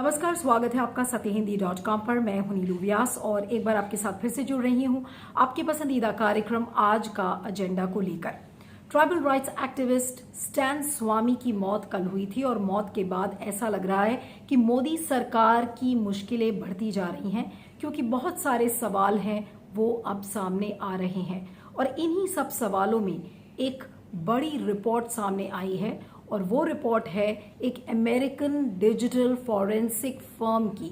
नमस्कार, स्वागत है आपका सत्यहिंदी.com पर। मैं हूं नीलू व्यास और एक बार आपके साथ फिर से जुड़ रही हूं आपके पसंदीदा कार्यक्रम आज का एजेंडा को लेकर। ट्राइबल राइट्स एक्टिविस्ट स्टैन स्वामी की मौत कल हुई थी और मौत के बाद ऐसा लग रहा है कि मोदी सरकार की मुश्किलें बढ़ती जा रही हैं, क्योंकि बहुत सारे सवाल हैं वो अब सामने आ रहे हैं और इन्हीं सब सवालों में एक बड़ी रिपोर्ट सामने आई है और वो रिपोर्ट है एक अमेरिकन डिजिटल फॉरेंसिक फर्म की।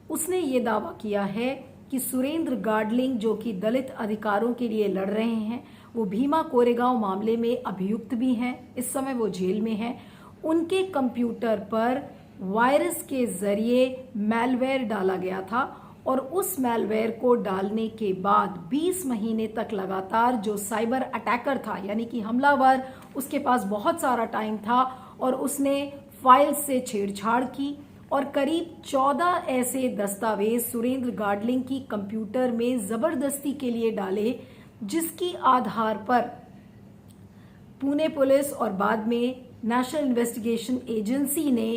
उसने ये दावा किया है कि सुरेंद्र गाडलिंग, जो कि दलित अधिकारों के लिए लड़ रहे हैं, वो भीमा कोरेगांव मामले में अभियुक्त भी हैं, इस समय वो जेल में हैं। उनके कंप्यूटर पर वायरस के जरिए मैलवेयर डाला गया था और उस मैलवेयर को डालने के बाद 20 महीने तक लगातार जो साइबर अटैकर था, यानी कि हमलावर, उसके पास बहुत सारा टाइम था और उसने फाइल से छेड़छाड़ की और करीब 14 ऐसे दस्तावेज सुरेंद्र गाडलिंग की कंप्यूटर में जबरदस्ती के लिए डाले, जिसकी आधार पर पुणे पुलिस और बाद में नेशनल इन्वेस्टिगेशन एजेंसी ने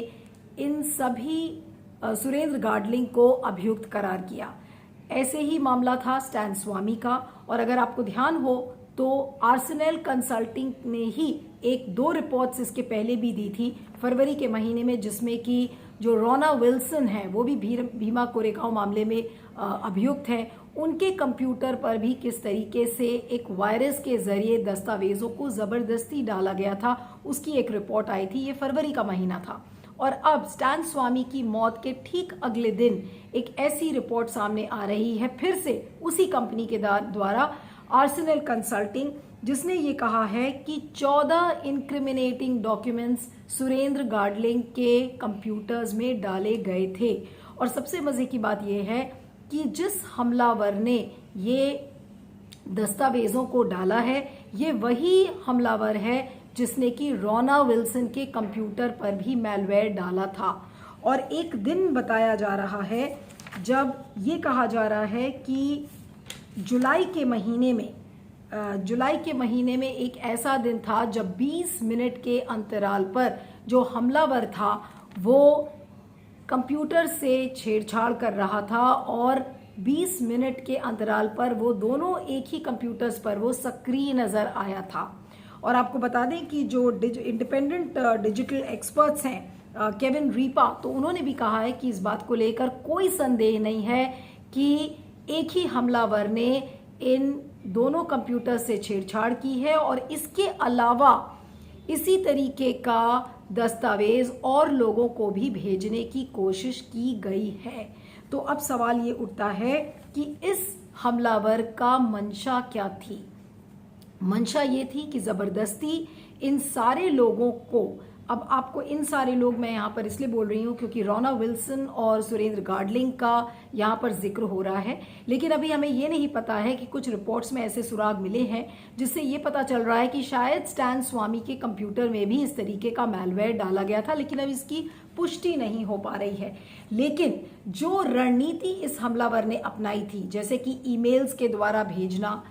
इन सभी सुरेंद्र गाडलिंग को अभियुक्त करार किया। ऐसे ही मामला था स्टैन स्वामी का। और अगर आपको ध्यान हो तो आर्सेनल कंसल्टिंग ने ही एक दो रिपोर्ट्स इसके पहले भी दी थी फरवरी के महीने में, जिसमें कि जो रोना विल्सन है वो भी भीमा कोरेगांव मामले में अभियुक्त हैं। उनके कंप्यूटर पर भी किस तरीके से एक वायरस के जरिए दस्तावेजों को जबरदस्ती डाला गया था, उसकी एक रिपोर्ट आई थी। ये फरवरी का महीना था और अब स्टैन स्वामी की मौत के ठीक अगले दिन एक ऐसी रिपोर्ट सामने आ रही है फिर से उसी कंपनी के द्वारा, आर्सेनल कंसल्टिंग, जिसने ये कहा है कि 14 इंक्रिमिनेटिंग डॉक्यूमेंट्स सुरेंद्र गाडलिंग के कंप्यूटर्स में डाले गए थे। और सबसे मजे की बात यह है कि जिस हमलावर ने ये दस्तावेजों को डाला है, ये वही हमलावर है जिसने कि रोना विल्सन के कंप्यूटर पर भी मैलवेयर डाला था। और एक दिन बताया जा रहा है जब ये कहा जा रहा है कि जुलाई के महीने में एक ऐसा दिन था जब 20 मिनट के अंतराल पर जो हमलावर था वो कंप्यूटर से छेड़छाड़ कर रहा था और 20 मिनट के अंतराल पर वो दोनों एक ही कंप्यूटर्स पर वो सक्रिय नजर आया था। और आपको बता दें कि जो इंडिपेंडेंट डिजिटल एक्सपर्ट्स हैं केविन रीपा, तो उन्होंने भी कहा है कि इस बात को लेकर कोई संदेह नहीं है कि एक ही हमलावर ने इन दोनों कंप्यूटर से छेड़छाड़ की है और इसके अलावा इसी तरीके का दस्तावेज और लोगों को भी भेजने की कोशिश की गई है। तो अब सवाल ये उठता है कि इस हमलावर का मंशा क्या थी। मंशा ये थी कि जबरदस्ती इन सारे लोगों को, अब आपको इन सारे लोग मैं यहाँ पर इसलिए बोल रही हूँ क्योंकि रोना विल्सन और सुरेंद्र गाडलिंग का यहाँ पर जिक्र हो रहा है, लेकिन अभी हमें ये नहीं पता है कि कुछ रिपोर्ट्स में ऐसे सुराग मिले हैं जिससे ये पता चल रहा है कि शायद स्टैन स्वामी के कंप्यूटर में भी इस तरीके का मैलवेयर डाला गया था, लेकिन अब इसकी पुष्टि नहीं हो पा रही है। लेकिन जो रणनीति इस हमलावर ने अपनाई थी, जैसे कि ईमेल्स के द्वारा भेजना,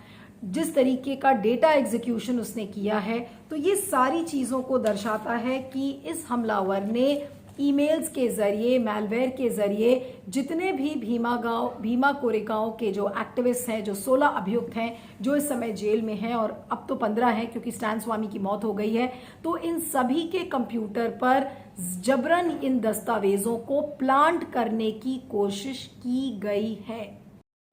जिस तरीके का डेटा एग्जीक्यूशन उसने किया है, तो ये सारी चीजों को दर्शाता है कि इस हमलावर ने ईमेल्स के जरिए, मैलवेयर के जरिए जितने भी भीमा कोरेगांव के जो एक्टिविस्ट हैं, जो 16 अभियुक्त हैं जो इस समय जेल में हैं और अब तो 15 हैं क्योंकि स्टैन स्वामी की मौत हो गई है, तो इन सभी के कंप्यूटर पर जबरन इन दस्तावेजों को प्लांट करने की कोशिश की गई है।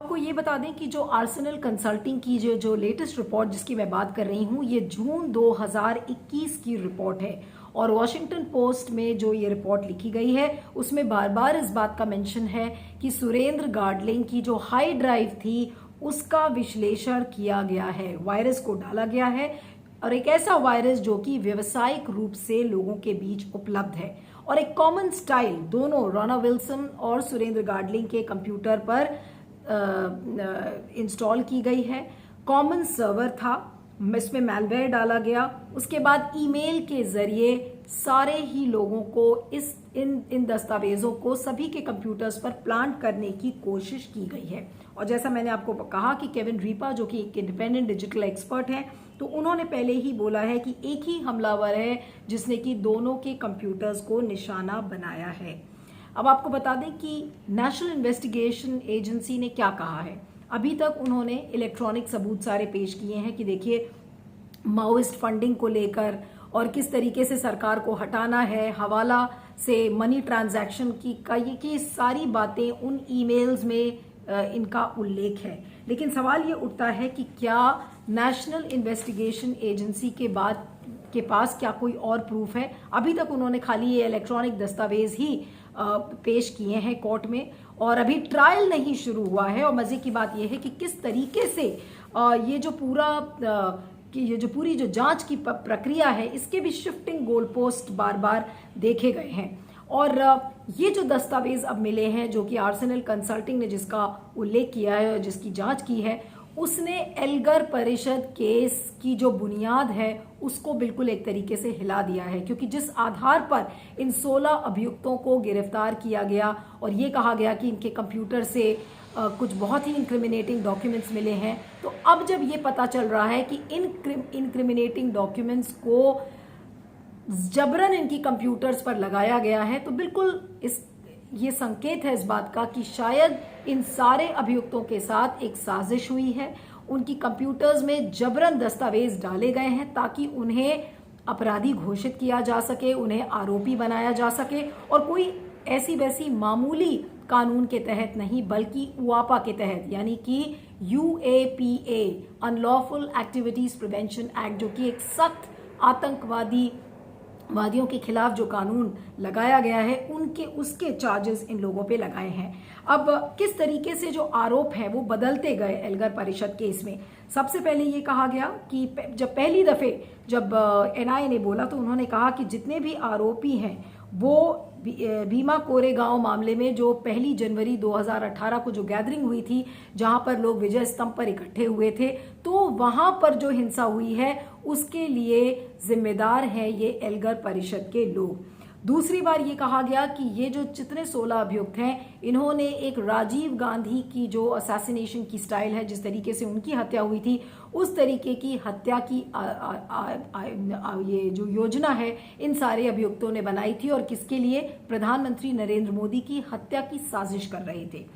आपको ये बता दें कि जो आर्सेनल कंसल्टिंग की जो लेटेस्ट रिपोर्ट जिसकी मैं बात कर रही हूँ, ये जून 2021 की रिपोर्ट है और वॉशिंगटन पोस्ट में जो ये रिपोर्ट लिखी गई है उसमें बार बार इस बात का मेंशन है कि सुरेंद्र गाडलिंग की जो हाई ड्राइव थी उसका विश्लेषण किया गया है, वायरस को डाला गया है और एक ऐसा वायरस जो कि व्यावसायिक रूप से लोगों के बीच उपलब्ध है और एक कॉमन स्टाइल दोनों रोना विल्सन और सुरेंद्र गाडलिंग के कंप्यूटर पर इंस्टॉल की गई है। कॉमन सर्वर था, इसमें मैलवेयर डाला गया, उसके बाद ईमेल के जरिए सारे ही लोगों को इन दस्तावेजों को सभी के कंप्यूटर्स पर प्लांट करने की कोशिश की गई है। और जैसा मैंने आपको कहा कि केविन रीपा जो कि एक इंडिपेंडेंट डिजिटल एक्सपर्ट हैं, तो उन्होंने पहले ही बोला है कि एक ही हमलावर है जिसने कि दोनों के कंप्यूटर्स को निशाना बनाया है। अब आपको बता दें कि नेशनल इन्वेस्टिगेशन एजेंसी ने क्या कहा है। अभी तक उन्होंने इलेक्ट्रॉनिक सबूत सारे पेश किए हैं कि देखिए माओइस्ट फंडिंग को लेकर और किस तरीके से सरकार को हटाना है, हवाला से मनी ट्रांजैक्शन की सारी बातें उन ईमेल्स में इनका उल्लेख है। लेकिन सवाल ये उठता है कि क्या नेशनल इन्वेस्टिगेशन एजेंसी के पास क्या कोई और प्रूफ है। अभी तक उन्होंने खाली ये इलेक्ट्रॉनिक दस्तावेज ही पेश किए हैं कोर्ट में और अभी ट्रायल नहीं शुरू हुआ है। और मजे की बात यह है कि किस तरीके से ये जो पूरी जो जांच की प्रक्रिया है इसके भी शिफ्टिंग गोल पोस्ट बार बार देखे गए हैं। और ये जो दस्तावेज अब मिले हैं जो कि आर्सेनल कंसल्टिंग ने जिसका उल्लेख किया है और जिसकी जांच की है, उसने एल्गर परिषद केस की जो बुनियाद है उसको बिल्कुल एक तरीके से हिला दिया है, क्योंकि जिस आधार पर इन 16 अभियुक्तों को गिरफ्तार किया गया और ये कहा गया कि इनके कंप्यूटर से कुछ बहुत ही इंक्रिमिनेटिंग डॉक्यूमेंट्स मिले हैं, तो अब जब ये पता चल रहा है कि इन इंक्रिमिनेटिंग डॉक्यूमेंट्स को जबरन इनकी कंप्यूटर्स पर लगाया गया है, तो बिल्कुल ये संकेत है इस बात का कि शायद इन सारे अभियुक्तों के साथ एक साजिश हुई है। उनकी कंप्यूटर्स में जबरन दस्तावेज डाले गए हैं ताकि उन्हें अपराधी घोषित किया जा सके, उन्हें आरोपी बनाया जा सके, और कोई ऐसी वैसी मामूली कानून के तहत नहीं बल्कि उआपा के तहत, यानी कि UAPA unlawful activities prevention act, जो कि एक सख्त वादियों के खिलाफ जो कानून लगाया गया है उसके चार्जेस इन लोगों पे लगाए हैं। अब किस तरीके से जो आरोप है वो बदलते गए एल्गर परिषद केस में। सबसे पहले ये कहा गया कि जब पहली दफे जब NIA ने बोला तो उन्होंने कहा कि जितने भी आरोपी हैं वो भीमा कोरेगांव मामले में जो 1 जनवरी 2018 को जो गैदरिंग हुई थी जहां पर लोग विजय स्तंभ पर इकट्ठे हुए थे, तो वहां पर जो हिंसा हुई है उसके लिए जिम्मेदार है ये एल्गर परिषद के लोग। दूसरी बार ये कहा गया कि ये जो जितने 16 अभियुक्त हैं इन्होंने एक राजीव गांधी की जो असैसिनेशन की स्टाइल है, जिस तरीके से उनकी हत्या हुई थी उस तरीके की हत्या की ये जो योजना है इन सारे अभियुक्तों ने बनाई थी और किसके लिए? प्रधानमंत्री नरेंद्र मोदी की हत्या की साजिश कर रहे थे।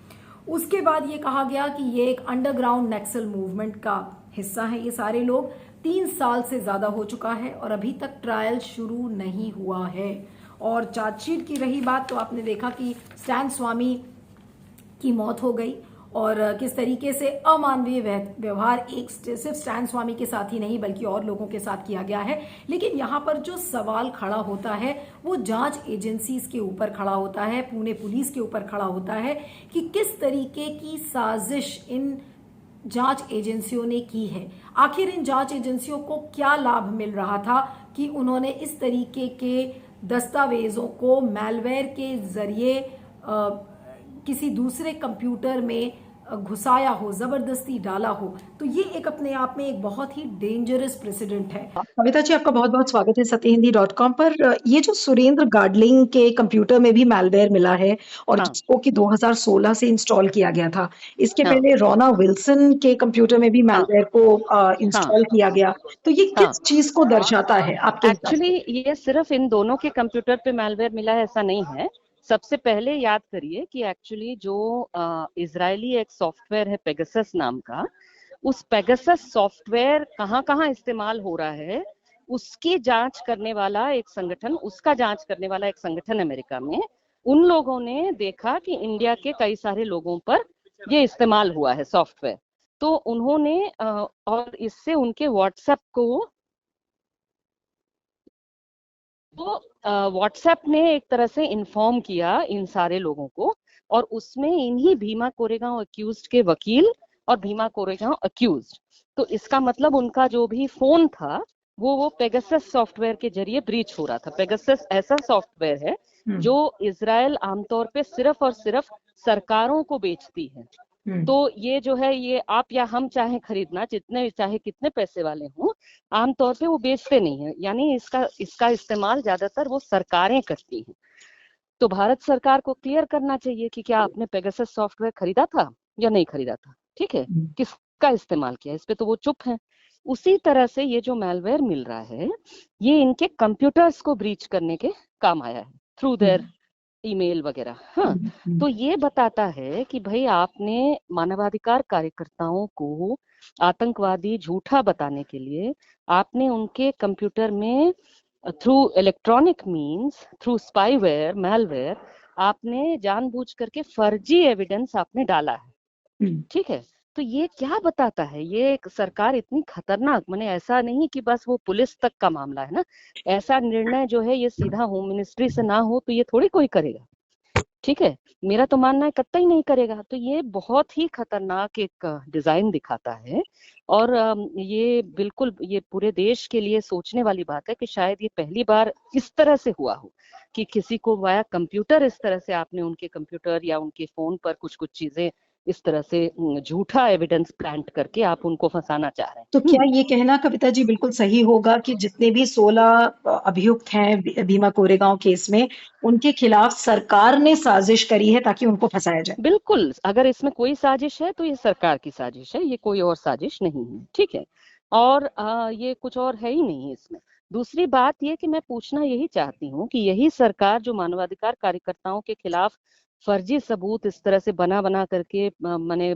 उसके बाद ये कहा गया कि ये एक अंडरग्राउंड नक्सल मूवमेंट का हिस्सा है। ये सारे लोग 3 साल से ज्यादा हो चुका है और अभी तक ट्रायल शुरू नहीं हुआ है। और चार्जशीट की रही बात तो आपने देखा कि स्टैन स्वामी की मौत हो गई और किस तरीके से अमानवीय व्यवहार एक सिर्फ स्टैन स्वामी के साथ ही नहीं बल्कि और लोगों के साथ किया गया है। लेकिन यहाँ पर जो सवाल खड़ा होता है वो जांच एजेंसीज के ऊपर खड़ा होता है, पुणे पुलिस के ऊपर खड़ा होता है कि किस तरीके की साजिश इन जांच एजेंसियों ने की है। आखिर इन जांच एजेंसियों को क्या लाभ मिल रहा था कि उन्होंने इस तरीके के दस्तावेजों को मैलवेयर के जरिए किसी दूसरे कंप्यूटर में घुसाया हो, जबरदस्ती डाला हो। तो ये एक अपने आप में एक बहुत ही डेंजरस प्रेसिडेंट है। कविता जी, आपका बहुत बहुत स्वागत है सत्यहिंदी.com पर। ये जो सुरेंद्र गाडलिंग के कंप्यूटर में भी मैलवेयर मिला है और जिसको कि 2016 से इंस्टॉल किया गया था, इसके पहले रोना विल्सन के कंप्यूटर में भी मैलवेयर को इंस्टॉल किया गया, तो ये किस चीज को दर्शाता है आपके हिसाब से? एक्चुअली ये सिर्फ इन दोनों के कंप्यूटर पे मैलवेयर मिला है ऐसा नहीं है। सबसे पहले याद करिए कि एक्चुअली जो इजरायली एक सॉफ्टवेयर है पेगासस नाम का, उस पेगासस सॉफ्टवेयर कहाँ कहाँ इस्तेमाल हो रहा है उसकी जांच करने वाला एक संगठन, अमेरिका में, उन लोगों ने देखा कि इंडिया के कई सारे लोगों पर ये इस्तेमाल हुआ है सॉफ्टवेयर। तो उन्होंने और इससे उनके व्हाट्सएप ने एक तरह से इन्फॉर्म किया इन सारे लोगों को, और उसमें इन्हीं भीमा कोरेगांव अक्यूज्ड के वकील और भीमा कोरेगांव अक्यूज्ड, तो इसका मतलब उनका जो भी फोन था वो पेगासस सॉफ्टवेयर के जरिए ब्रीच हो रहा था। पेगासस ऐसा सॉफ्टवेयर है जो इजराइल आमतौर पे सिर्फ और सिर्फ सरकारों को बेचती है। तो ये जो है, ये आप या हम चाहे खरीदना, जितने चाहे कितने पैसे वाले हों, आमतौर पे वो बेचते नहीं है, यानी इसका इस्तेमाल ज्यादातर वो सरकारें करती हैं। तो भारत सरकार को क्लियर करना चाहिए कि क्या आपने पेगासस सॉफ्टवेयर खरीदा था या नहीं खरीदा था, ठीक है, किसका इस्तेमाल किया, इस पे तो वो चुप है। उसी तरह से ये जो मैलवेयर मिल रहा है ये इनके कंप्यूटर्स को ब्रीच करने के काम आया है थ्रू देयर ईमेल वगैरह। हाँ, हम्म, तो ये बताता है कि भाई आपने मानवाधिकार कार्यकर्ताओं को आतंकवादी झूठा बताने के लिए आपने उनके कंप्यूटर में through electronic means, through spyware, malware, आपने जानबूझ करके फर्जी एविडेंस आपने डाला है। हम्म, ठीक है, तो ये क्या बताता है, ये एक सरकार इतनी खतरनाक, माने ऐसा नहीं कि बस वो पुलिस तक का मामला है ना, ऐसा निर्णय जो है ये सीधा होम मिनिस्ट्री से ना हो तो ये थोड़ी कोई करेगा। ठीक है, मेरा तो मानना है कतई नहीं करेगा। तो ये बहुत ही खतरनाक एक डिजाइन दिखाता है। और ये बिल्कुल ये पूरे देश के लिए सोचने वाली बात है कि शायद ये पहली बार इस तरह से हुआ हो कि किसी को वाया कंप्यूटर इस तरह से आपने उनके कंप्यूटर या उनके फोन पर कुछ कुछ चीजें इस तरह से झूठा एविडेंस प्लांट करके आप उनको फंसाना चाह रहे तो हैं। क्या ये कहना कविता जी बिल्कुल सही होगा कि जितने भी 16 अभियुक्त हैं भीमा कोरेगांव केस में, उनके खिलाफ सरकार ने साजिश करी है ताकि उनको फंसाया जाए? बिल्कुल, अगर इसमें कोई साजिश है तो ये सरकार की साजिश है, ये कोई और साजिश नहीं है। ठीक है, और ये कुछ और है ही नहीं इसमें। दूसरी बात ये कि मैं पूछना यही चाहती हूँ कि यही सरकार जो मानवाधिकार कार्यकर्ताओं के खिलाफ फर्जी सबूत इस तरह से बना बना करके माने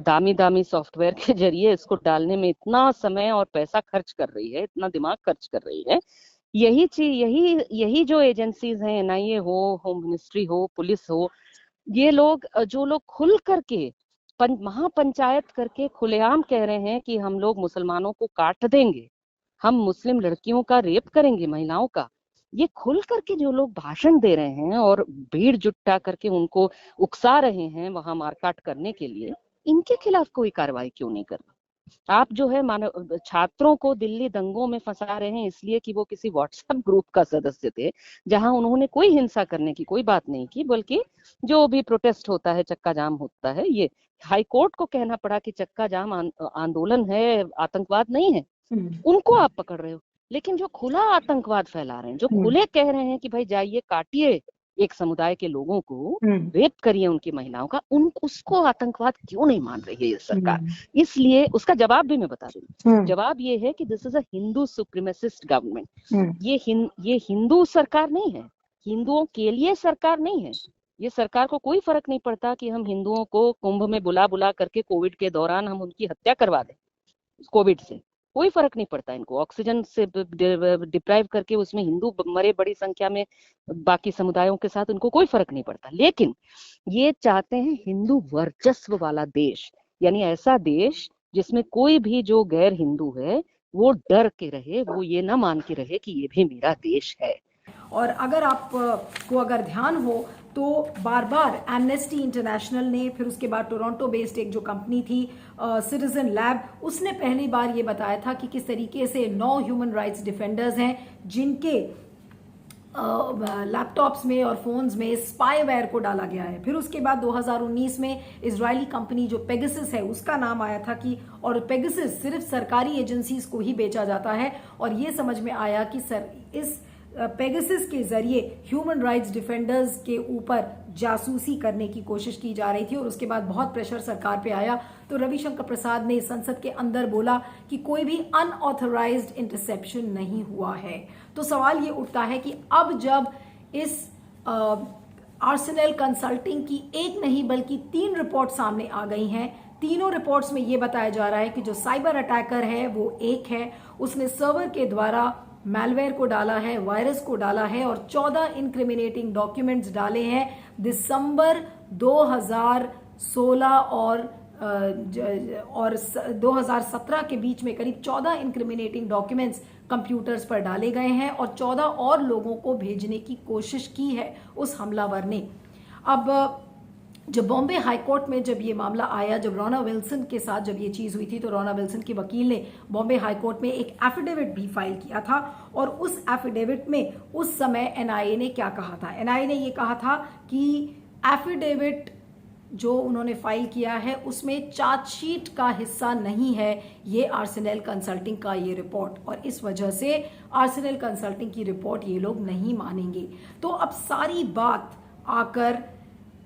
दामी दामी सॉफ्टवेयर के जरिए इसको डालने में इतना समय और पैसा खर्च कर रही है, इतना दिमाग खर्च कर रही है, यही चीज, यही यही जो एजेंसीज हैं, एनआईए हो, होम मिनिस्ट्री हो, पुलिस हो, ये लोग जो लोग खुल करके महापंचायत करके खुलेआम कह रहे हैं कि हम लोग मुसलमानों को काट देंगे, हम मुस्लिम लड़कियों का रेप करेंगे, महिलाओं का, ये खुल करके जो लोग भाषण दे रहे हैं और भीड़ जुटा करके उनको उकसा रहे हैं वहां मारकाट करने के लिए, इनके खिलाफ कोई कार्रवाई क्यों नहीं कर रहे? आप जो है मानव छात्रों को दिल्ली दंगों में फंसा रहे हैं इसलिए कि वो किसी व्हाट्सएप ग्रुप का सदस्य थे जहां उन्होंने कोई हिंसा करने की कोई बात नहीं की, बल्कि जो भी प्रोटेस्ट होता है, चक्का जाम होता है, ये हाई कोर्ट को कहना पड़ा कि चक्का जाम आंदोलन है, आतंकवाद नहीं है, हम्म, उनको आप पकड़ रहे हो। लेकिन जो खुला आतंकवाद फैला रहे हैं, जो हम्म, खुले कह रहे हैं कि भाई जाइए काटिए एक समुदाय के लोगों को, हम्म, रेप करिए उनकी महिलाओं का, उन उसको आतंकवाद क्यों नहीं मान रही है ये सरकार? हम्म, इसलिए उसका जवाब भी मैं बता दूं। हम्म, जवाब ये है कि this is a Hindu supremacist government. हम्म, ये हिंदू सरकार नहीं है, हिंदुओं के लिए सरकार नहीं है। ये सरकार को कोई फर्क नहीं पड़ता कि हम हिंदुओं को कुंभ में बुला बुला करके कोविड के दौरान हम उनकी हत्या करवा दें, कोविड से कोई फर्क नहीं पड़ता इनको, ऑक्सीजन से डिप्राइव करके उसमें हिंदू मरे बड़ी संख्या में, बाकी समुदायों के साथ उनको कोई फर्क नहीं पड़ता। लेकिन ये चाहते हैं हिंदू वर्चस्व वाला देश, यानी ऐसा देश जिसमें कोई भी जो गैर हिंदू है वो डर के रहे, वो ये ना मान के रहे कि ये भी मेरा देश है। और अगर आप को अगर ध्यान हो तो बार बार एमनेस्टी इंटरनेशनल ने, फिर उसके बाद टोरंटो बेस्ड एक जो कंपनी थी सिटीजन लैब, उसने पहली बार ये बताया था कि किस तरीके से 9 ह्यूमन राइट्स डिफेंडर्स हैं जिनके लैपटॉप्स में और फोन्स में स्पाईवेयर को डाला गया है। फिर उसके बाद 2019 में इजरायली कंपनी जो पेगासस है उसका नाम आया था कि, और पेगासस सिर्फ सरकारी एजेंसीज को ही बेचा जाता है, और ये समझ में आया कि इस पेगासस के जरिए ह्यूमन राइट्स डिफेंडर्स के ऊपर जासूसी करने की कोशिश की जा रही थी। और उसके बाद बहुत प्रेशर सरकार पे आया तो रविशंकर प्रसाद ने संसद के अंदर बोला कि कोई भी अनऑथराइज्ड इंटरसेप्शन नहीं हुआ है। तो सवाल ये उठता है कि अब जब इस आर्सेनल कंसल्टिंग की एक नहीं बल्कि 3 रिपोर्ट सामने आ गई हैं, तीनों रिपोर्ट्स में ये बताया जा रहा है कि जो साइबर अटैकर है वो एक है, उसने सर्वर के द्वारा मैलवेयर को डाला है, वायरस को डाला है और 14 इंक्रिमिनेटिंग डॉक्यूमेंट्स डाले हैं दिसंबर 2016 और 2017 के बीच में। करीब 14 इंक्रिमिनेटिंग डॉक्यूमेंट्स कंप्यूटर्स पर डाले गए हैं और 14 और लोगों को भेजने की कोशिश की है उस हमलावर ने। अब जब बॉम्बे हाई कोर्ट में जब ये मामला आया, जब रोना विल्सन के साथ जब ये चीज हुई थी, तो रोना विल्सन की वकील ने बॉम्बे हाई कोर्ट में एक एफिडेविट भी फाइल किया था। और उस एफिडेविट में उस समय एनआईए ने क्या कहा था? एनआईए ने ये कहा था कि एफिडेविट जो उन्होंने फाइल किया है उसमें चार्जशीट का हिस्सा नहीं है ये आर्सेनल कंसल्टिंग का ये रिपोर्ट, और इस वजह से आर्सेनल कंसल्टिंग की रिपोर्ट ये लोग नहीं मानेंगे। तो अब सारी बात आकर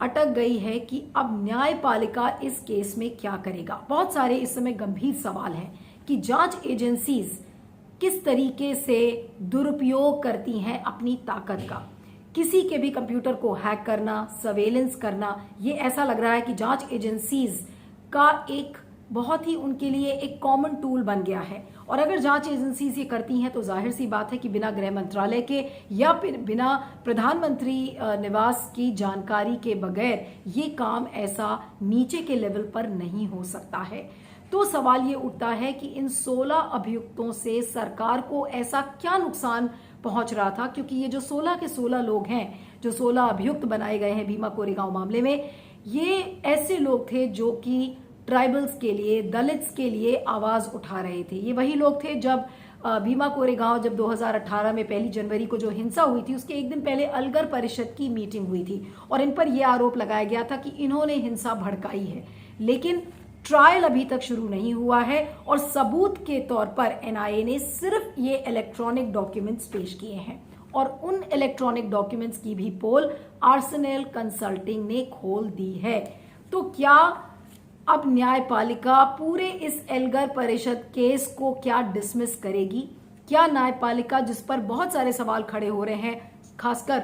अटक गई है कि अब न्यायपालिका इस केस में क्या करेगा। बहुत सारे इस समय गंभीर सवाल हैं कि जांच एजेंसीज किस तरीके से दुरुपयोग करती हैं अपनी ताकत का। किसी के भी कंप्यूटर को हैक करना, सर्वेलेंस करना, ये ऐसा लग रहा है कि जांच एजेंसीज का एक बहुत ही उनके लिए एक कॉमन टूल बन गया है। और अगर जांच एजेंसीज ये करती हैं तो जाहिर सी बात है कि बिना गृह मंत्रालय के या फिर बिना प्रधानमंत्री निवास की जानकारी के बगैर ये काम ऐसा नीचे के लेवल पर नहीं हो सकता है। तो सवाल ये उठता है कि इन 16 अभियुक्तों से सरकार को ऐसा क्या नुकसान पहुंच रहा था, क्योंकि ये जो 16 के 16 लोग हैं, जो 16 अभियुक्त बनाए गए हैं भीमा कोरेगांव मामले में, ये ऐसे लोग थे जो कि ट्राइबल्स के लिए, दलित्स के लिए आवाज उठा रहे थे। ये वही लोग थे जब भीमा कोरेगांव जब 2018 में 1 जनवरी को जो हिंसा हुई थी उसके एक दिन पहले अलगर परिषद की मीटिंग हुई थी और इन पर यह आरोप लगाया गया था कि इन्होंने हिंसा भड़काई है। लेकिन ट्रायल अभी तक शुरू नहीं हुआ है और सबूत के तौर पर एनआईए ने सिर्फ ये इलेक्ट्रॉनिक डॉक्यूमेंट्स पेश किए हैं और उन इलेक्ट्रॉनिक डॉक्यूमेंट्स की भी पोल आर्सेनल कंसल्टिंग ने खोल दी है। तो क्या अब न्यायपालिका पूरे इस एल्गर परिषद केस को क्या डिसमिस करेगी? क्या न्यायपालिका, जिस पर बहुत सारे सवाल खड़े हो रहे हैं खासकर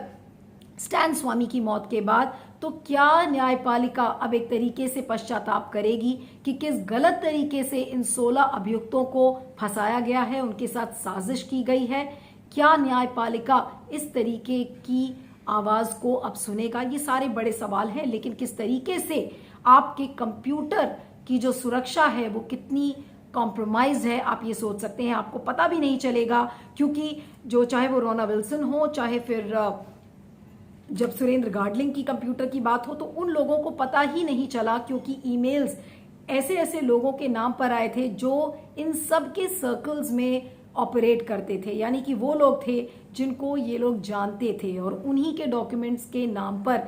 स्टैन स्वामी की मौत के बाद, तो क्या न्यायपालिका अब एक तरीके से पश्चाताप करेगी कि किस गलत तरीके से इन 16 अभियुक्तों को फंसाया गया है, उनके साथ साजिश की गई है? क्या न्यायपालिका इस तरीके की आवाज को अब सुनेगा? ये सारे बड़े सवाल हैं। लेकिन किस तरीके से आपके कंप्यूटर की जो सुरक्षा है वो कितनी कॉम्प्रोमाइज है, आप ये सोच सकते हैं। आपको पता भी नहीं चलेगा, क्योंकि जो चाहे वो रोना विल्सन हो, चाहे फिर जब सुरेंद्र गाडलिंग की कंप्यूटर की बात हो, तो उन लोगों को पता ही नहीं चला, क्योंकि ईमेल्स ऐसे ऐसे लोगों के नाम पर आए थे जो इन सब के सर्कल्स में ऑपरेट करते थे, यानी कि वो लोग थे जिनको ये लोग जानते थे और उन्हीं के डॉक्यूमेंट्स के नाम पर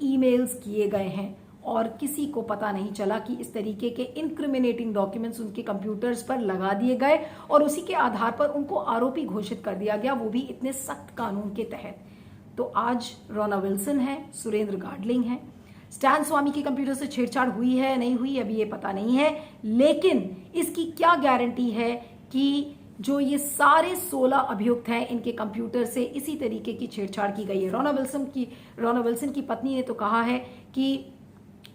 ईमेल्स किए गए हैं और किसी को पता नहीं चला कि इस तरीके के इनक्रिमिनेटिंग डॉक्यूमेंट्स उनके कंप्यूटर्स पर लगा दिए गए और उसी के आधार पर उनको आरोपी घोषित कर दिया गया, वो भी इतने सख्त कानून के तहत। तो आज रोना विल्सन है, सुरेंद्र गाडलिंग है, स्टैन स्वामी के कंप्यूटर से छेड़छाड़ हुई है नहीं हुई अभी ये पता नहीं है, लेकिन इसकी क्या गारंटी है कि जो ये सारे 16 अभियुक्त हैं इनके कंप्यूटर से इसी तरीके की छेड़छाड़ की गई है? रोना विल्सन की पत्नी ने तो कहा है कि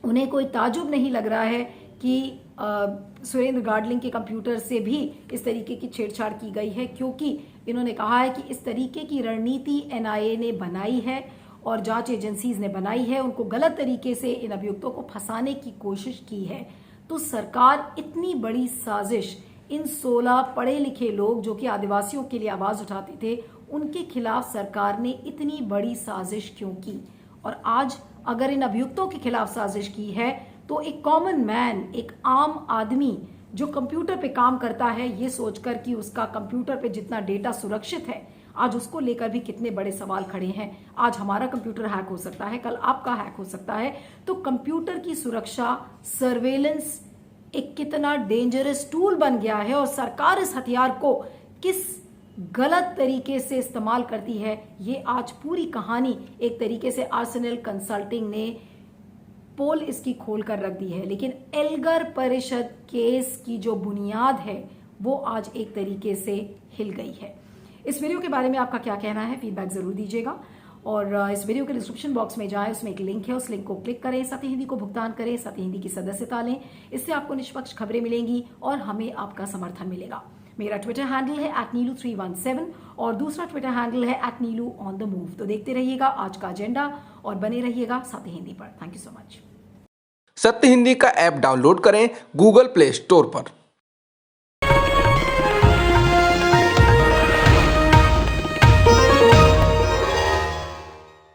उन्हें कोई ताजुब नहीं लग रहा है कि सुरेंद्र गाडलिंग के कंप्यूटर से भी इस तरीके की छेड़छाड़ की गई है, क्योंकि इन्होंने कहा है कि इस तरीके की रणनीति एनआईए ने बनाई है और जांच एजेंसीज ने बनाई है, उनको गलत तरीके से इन अभियुक्तों को फंसाने की कोशिश की है। तो सरकार इतनी बड़ी साजिश, इन 16 पढ़े लिखे लोग जो कि आदिवासियों के लिए आवाज उठाते थे, उनके खिलाफ सरकार ने इतनी बड़ी साजिश क्यों की? और आज अगर इन अभियुक्तों के खिलाफ साजिश की है तो एक कॉमन मैन, एक आम आदमी जो कंप्यूटर पे काम करता है, ये सोचकर कि उसका कंप्यूटर पे जितना डेटा सुरक्षित है, आज उसको लेकर भी कितने बड़े सवाल खड़े हैं। आज हमारा कंप्यूटर हैक हो सकता है, कल आपका हैक हो सकता है। तो कंप्यूटर की सुरक्षा, सर्वेलेंस एक कितना डेंजरस टूल बन गया है और सरकार इस हथियार को किस गलत तरीके से इस्तेमाल करती है, ये आज पूरी कहानी एक तरीके से आर्सेनल कंसल्टिंग ने पोल इसकी खोल कर रख दी है। लेकिन एल्गर परिषद केस की जो बुनियाद है वो आज एक तरीके से हिल गई है। इस वीडियो के बारे में आपका क्या कहना है, फीडबैक जरूर दीजिएगा और इस वीडियो के डिस्क्रिप्शन बॉक्स में जाएं, उसमें एक लिंक है, उस लिंक को क्लिक करें, सत्य हिंदी को भुगतान करें, सत्य हिंदी की सदस्यता लें। इससे आपको निष्पक्ष खबरें मिलेंगी और हमें आपका समर्थन मिलेगा। मेरा ट्विटर हैंडल है @नीलू317 और दूसरा ट्विटर हैंडल है @नीलू_on_the_move। तो देखते रहिएगा आज का एजेंडा और बने रहिएगा सत्य हिंदी पर। Thank you so much. सत्य हिंदी का ऐप डाउनलोड करें गूगल प्ले स्टोर पर।